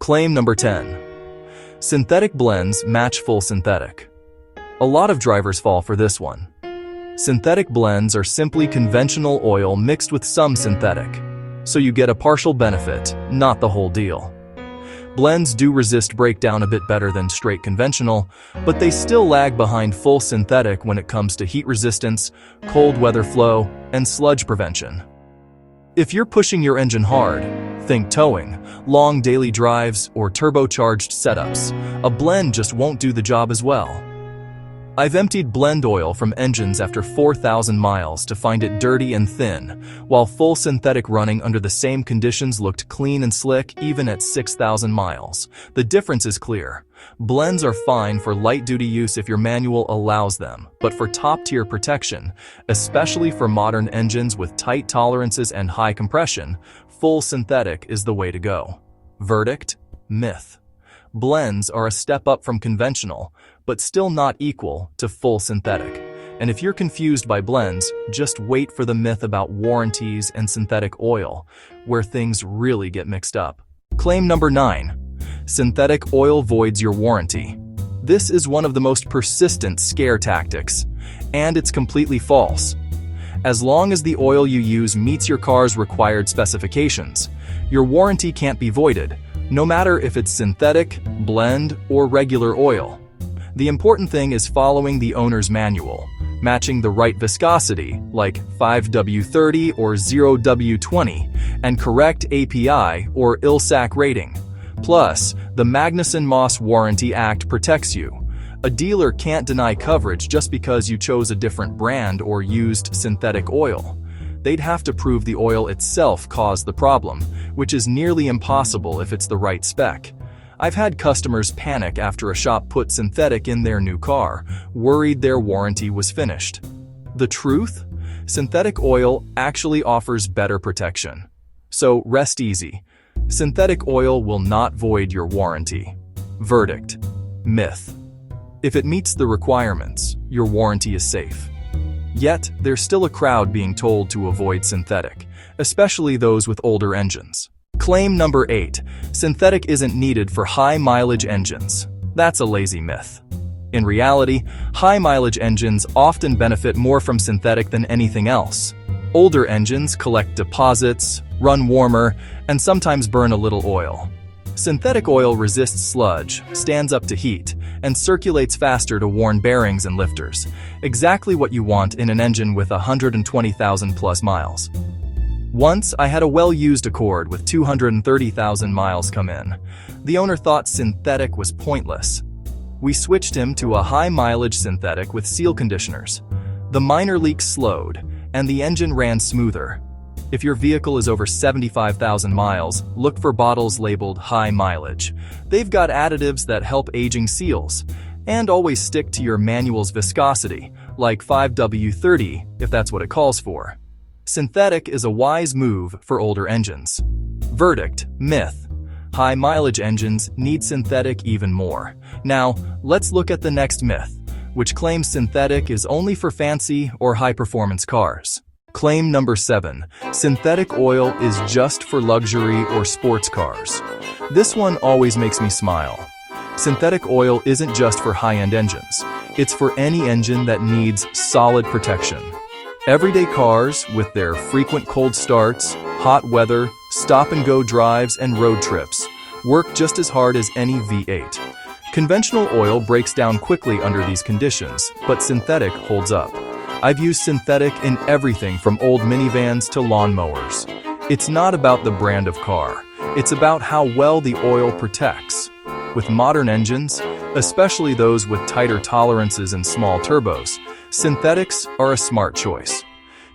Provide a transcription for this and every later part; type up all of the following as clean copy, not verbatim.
Claim number 10. Synthetic blends match full synthetic. A lot of drivers fall for this one. Synthetic blends are simply conventional oil mixed with some synthetic, so you get a partial benefit, not the whole deal. Blends do resist breakdown a bit better than straight conventional, but they still lag behind full synthetic when it comes to heat resistance, cold weather flow, and sludge prevention. If you're pushing your engine hard, think towing, long daily drives, or turbocharged setups, a blend just won't do the job as well. I've emptied blend oil from engines after 4,000 miles to find it dirty and thin, while full synthetic running under the same conditions looked clean and slick even at 6,000 miles. The difference is clear. Blends are fine for light-duty use if your manual allows them, but for top-tier protection, especially for modern engines with tight tolerances and high compression, full synthetic is the way to go. Verdict: myth. Blends are a step up from conventional, but still not equal to full synthetic. And if you're confused by blends, just wait for the myth about warranties and synthetic oil, where things really get mixed up. Claim number 9. Synthetic oil voids your warranty. This is one of the most persistent scare tactics, and it's completely false. As long as the oil you use meets your car's required specifications, your warranty can't be voided, no matter if it's synthetic, blend, or regular oil. The important thing is following the owner's manual, matching the right viscosity, like 5W30 or 0W20, and correct API or ILSAC rating. Plus, the Magnuson-Moss Warranty Act protects you. A dealer can't deny coverage just because you chose a different brand or used synthetic oil. They'd have to prove the oil itself caused the problem, which is nearly impossible if it's the right spec. I've had customers panic after a shop put synthetic in their new car, worried their warranty was finished. The truth? Synthetic oil actually offers better protection. So rest easy. Synthetic oil will not void your warranty. Verdict: myth. If it meets the requirements, your warranty is safe. Yet, there's still a crowd being told to avoid synthetic, especially those with older engines. Claim number 8. Synthetic isn't needed for high-mileage engines. That's a lazy myth. In reality, high-mileage engines often benefit more from synthetic than anything else. Older engines collect deposits, run warmer, and sometimes burn a little oil. Synthetic oil resists sludge, stands up to heat, and circulates faster to worn bearings and lifters. Exactly what you want in an engine with 120,000 plus miles. Once, I had a well-used Accord with 230,000 miles come in. The owner thought synthetic was pointless. We switched him to a high-mileage synthetic with seal conditioners. The minor leaks slowed, and the engine ran smoother. If your vehicle is over 75,000 miles, look for bottles labeled high mileage. They've got additives that help aging seals. And always stick to your manual's viscosity, like 5W30 if that's what it calls for. Synthetic is a wise move for older engines. Verdict: myth. High mileage engines need synthetic even more. Now, let's look at the next myth, which claims synthetic is only for fancy or high-performance cars. Claim number 7. Synthetic oil is just for luxury or sports cars. This one always makes me smile. Synthetic oil isn't just for high-end engines. It's for any engine that needs solid protection. Everyday cars, with their frequent cold starts, hot weather, stop-and-go drives, and road trips, work just as hard as any V8. Conventional oil breaks down quickly under these conditions, but synthetic holds up. I've used synthetic in everything from old minivans to lawnmowers. It's not about the brand of car. It's about how well the oil protects. With modern engines, especially those with tighter tolerances and small turbos, synthetics are a smart choice.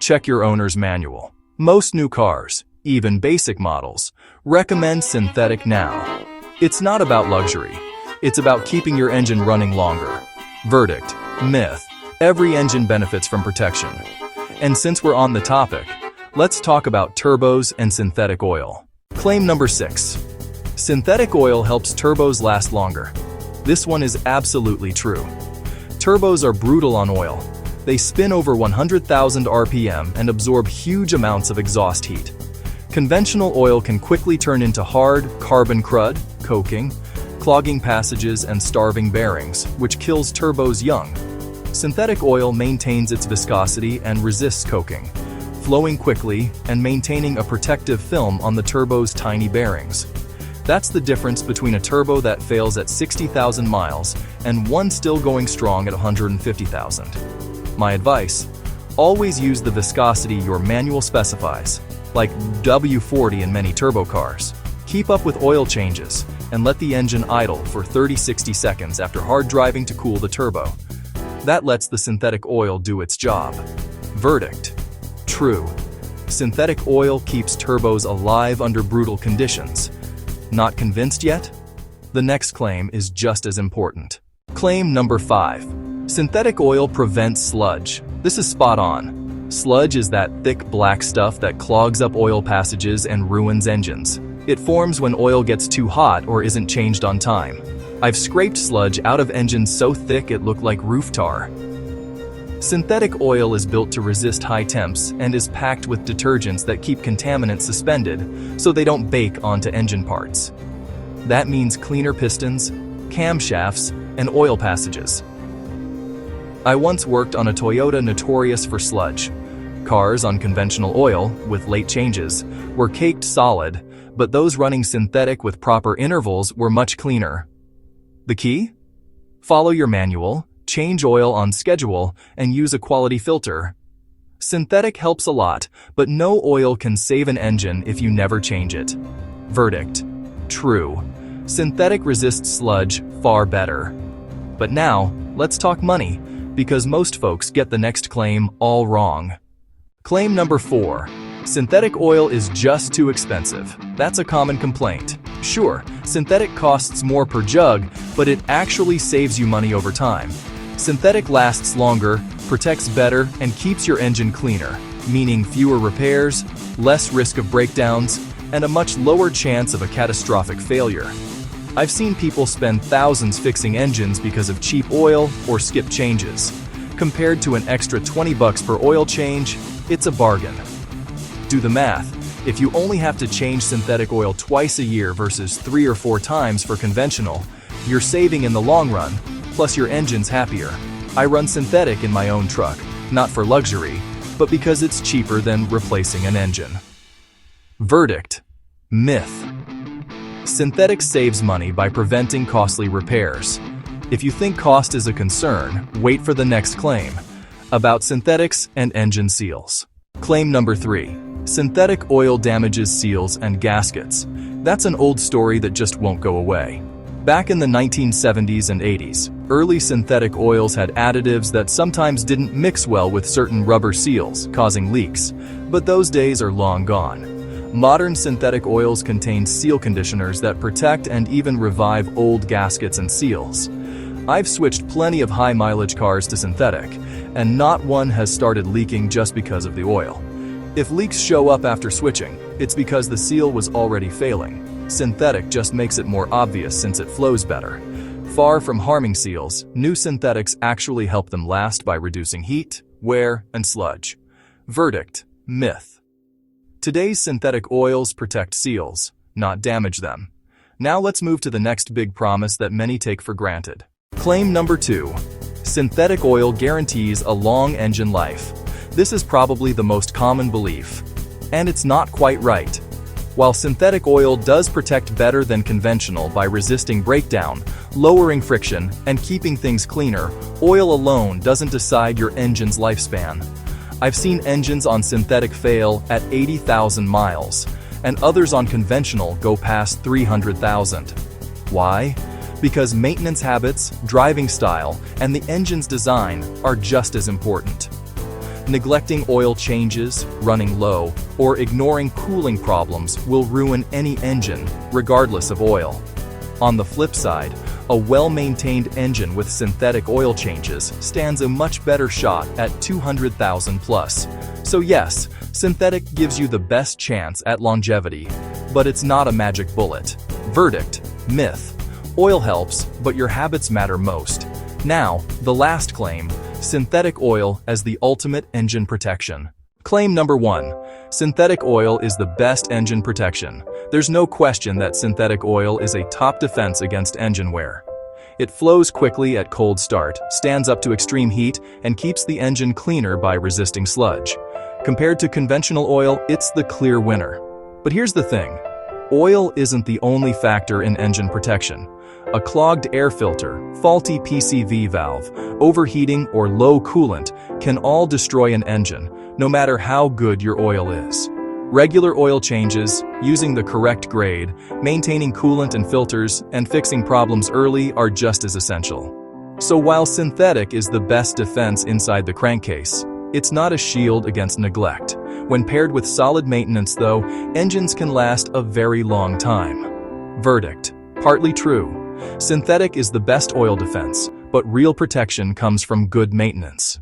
Check your owner's manual. Most new cars, even basic models, recommend synthetic now. It's not about luxury. It's about keeping your engine running longer. Verdict: myth. Every engine benefits from protection. And since we're on the topic, let's talk about turbos and synthetic oil. Claim number 6. Synthetic oil helps turbos last longer. This one is absolutely true. Turbos are brutal on oil. They spin over 100,000 RPM and absorb huge amounts of exhaust heat. Conventional oil can quickly turn into hard carbon crud, coking, clogging passages and starving bearings, which kills turbos young. Synthetic oil maintains its viscosity and resists coking, flowing quickly and maintaining a protective film on the turbo's tiny bearings. That's the difference between a turbo that fails at 60,000 miles and one still going strong at 150,000. My advice: always use the viscosity your manual specifies, like W40 in many turbo cars. Keep up with oil changes and let the engine idle for 30-60 seconds after hard driving to cool the turbo. That lets the synthetic oil do its job. Verdict: true. Synthetic oil keeps turbos alive under brutal conditions. Not convinced yet? The next claim is just as important. Claim number 5. Synthetic oil prevents sludge. This is spot on. Sludge is that thick black stuff that clogs up oil passages and ruins engines. It forms when oil gets too hot or isn't changed on time. I've scraped sludge out of engines so thick it looked like roof tar. Synthetic oil is built to resist high temps and is packed with detergents that keep contaminants suspended so they don't bake onto engine parts. That means cleaner pistons, camshafts, and oil passages. I once worked on a Toyota notorious for sludge. Cars on conventional oil, with late changes, were caked solid, but those running synthetic with proper intervals were much cleaner. The key? Follow your manual, change oil on schedule, and use a quality filter. Synthetic helps a lot, but no oil can save an engine if you never change it. Verdict: true. Synthetic resists sludge far better. But now, let's talk money, because most folks get the next claim all wrong. Claim number 4. Synthetic oil is just too expensive. That's a common complaint. Sure, synthetic costs more per jug, but it actually saves you money over time. Synthetic lasts longer, protects better, and keeps your engine cleaner, meaning fewer repairs, less risk of breakdowns, and a much lower chance of a catastrophic failure. I've seen people spend thousands fixing engines because of cheap oil or skip changes. Compared to an extra $20 per oil change, it's a bargain. Do the math. If you only have to change synthetic oil twice a year versus 3 or 4 times for conventional, you're saving in the long run, plus your engine's happier. I run synthetic in my own truck, not for luxury, but because it's cheaper than replacing an engine. Verdict: myth. Synthetic saves money by preventing costly repairs. If you think cost is a concern, wait for the next claim about synthetics and engine seals. Claim number 3. Synthetic oil damages seals and gaskets. That's an old story that just won't go away. Back in the 1970s and 80s, early synthetic oils had additives that sometimes didn't mix well with certain rubber seals, causing leaks. But those days are long gone. Modern synthetic oils contain seal conditioners that protect and even revive old gaskets and seals. I've switched plenty of high-mileage cars to synthetic, and not one has started leaking just because of the oil. If leaks show up after switching, it's because the seal was already failing. Synthetic just makes it more obvious since it flows better. Far from harming seals, new synthetics actually help them last by reducing heat, wear, and sludge. Verdict: myth. Today's synthetic oils protect seals, not damage them. Now let's move to the next big promise that many take for granted. Claim number 2. Synthetic oil guarantees a long engine life. This is probably the most common belief. And it's not quite right. While synthetic oil does protect better than conventional by resisting breakdown, lowering friction, and keeping things cleaner, oil alone doesn't decide your engine's lifespan. I've seen engines on synthetic fail at 80,000 miles, and others on conventional go past 300,000. Why? Because maintenance habits, driving style, and the engine's design are just as important. Neglecting oil changes, running low, or ignoring cooling problems will ruin any engine, regardless of oil. On the flip side, a well-maintained engine with synthetic oil changes stands a much better shot at 200,000 plus. So yes, synthetic gives you the best chance at longevity, but it's not a magic bullet. Verdict: myth. Oil helps, but your habits matter most. Now, the last claim: synthetic oil as the ultimate engine protection. Claim number 1. Synthetic oil is the best engine protection. There's no question that synthetic oil is a top defense against engine wear. It flows quickly at cold start, stands up to extreme heat, and keeps the engine cleaner by resisting sludge. Compared to conventional oil, it's the clear winner. But here's the thing. Oil isn't the only factor in engine protection. A clogged air filter, faulty PCV valve, overheating, or low coolant can all destroy an engine, no matter how good your oil is. Regular oil changes, using the correct grade, maintaining coolant and filters, and fixing problems early are just as essential. So while synthetic is the best defense inside the crankcase, it's not a shield against neglect. When paired with solid maintenance, though, engines can last a very long time. Verdict: partly true. Synthetic is the best oil defense, but real protection comes from good maintenance.